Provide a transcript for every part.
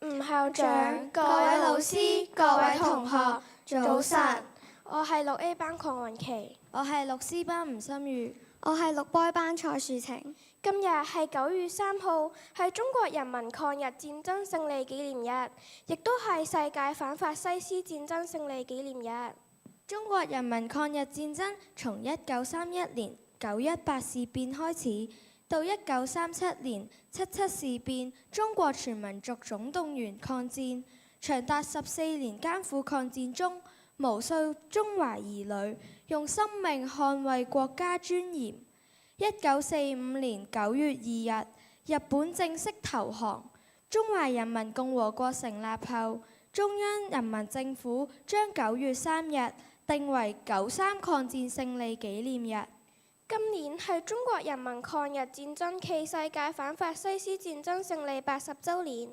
吳校長、各位老師、各位同學，早晨。我係6A 班鄺韻琪，我係6C 班吳心如，我係6B 班蔡樹晴。今日係9月3號，係中國人民抗日戰爭勝利紀念日，亦都係世界反法西斯戰爭勝利紀念日。中國人民抗日戰爭從1931年918事變開始，到1937年77事變，中國全民族總動員抗戰，長達14年艱苦抗戰中，無數中華兒女用生命捍衛國家尊嚴。1945年9月2日，日本正式投降。中華人民共和國成立後，中央人民政府將9月3日定為93抗戰勝利紀念日。今年係中國人民抗日戰爭暨世界反法西斯戰爭勝利80週年。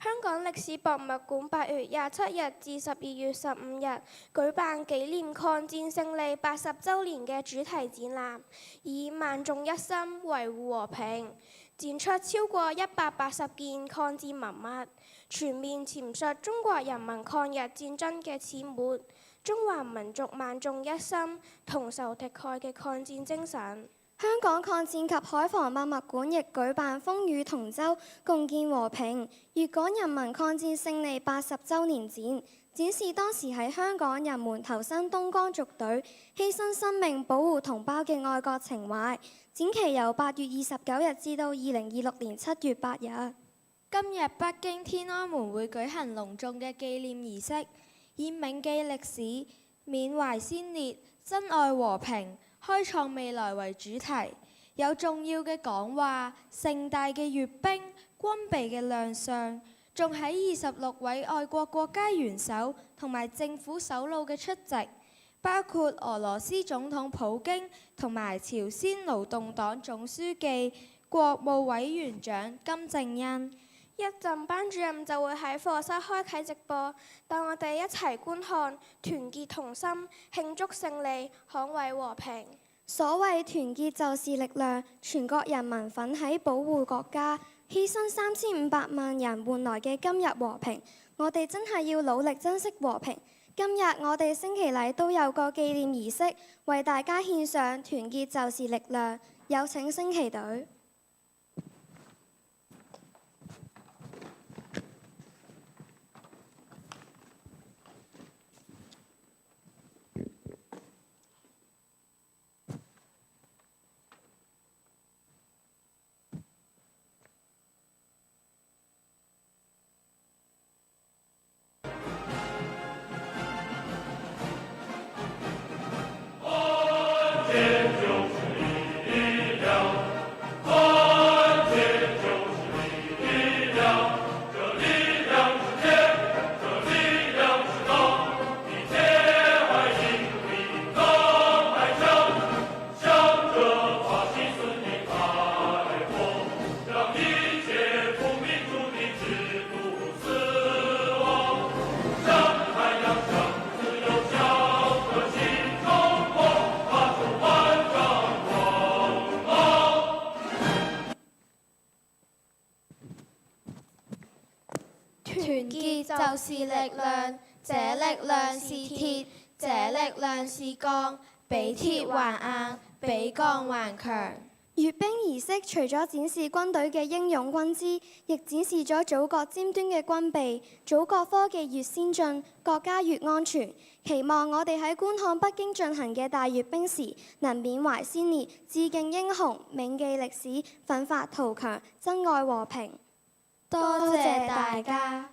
香港歷史博物館8月27日至12月15日舉辦紀念抗戰勝利80週年嘅主題展覽，以萬眾一心維護和平，展出超過180件抗戰文物，全面闡述中國人民抗日戰爭嘅始末，中華民族萬眾一心、同仇敵愾嘅抗戰精神。香港抗戰及海防博物館亦舉辦風雨同舟共建和平粵港人民抗戰勝利80週年展，展示當時喺香港人們投身東江縱隊，犧牲生命保護同胞嘅愛國情懷。展期由8月29日至到2026年7月8日。今日北京天安門會舉行隆重嘅紀念儀式，以銘記歷史、緬懷先烈、珍愛和平、開創未來為主題，有重要嘅講話、盛大嘅閱兵、軍備嘅亮相，仲喺26位愛國國家元首同埋政府首腦嘅出席，包括俄羅斯總統普京同埋朝鮮勞動黨總書記、國務委員長金正恩。一陣班主任就會喺課室開啟直播，帶我哋一齊觀看，團結同心，慶祝勝利，捍衛和平。所謂團結就是力量，全國人民奮起保護國家，犧牲3500萬人換來嘅今日和平，我哋真係要努力珍惜和平。今日我哋升旗禮都有個紀念儀式，為大家獻上團結就是力量，有請升旗隊。團結就是力量，這力量是鐵，這力量是鋼，比鐵還硬，比鋼還強。閱兵儀式除咗展示軍隊嘅英勇軍姿，亦展示咗祖國尖端嘅軍備。祖國科技越先進，國家越安全。期望我哋喺觀看北京進行嘅大閱兵時，能緬懷先烈，致敬英雄，銘記歷史，奮發圖強，珍愛和平。多謝大家。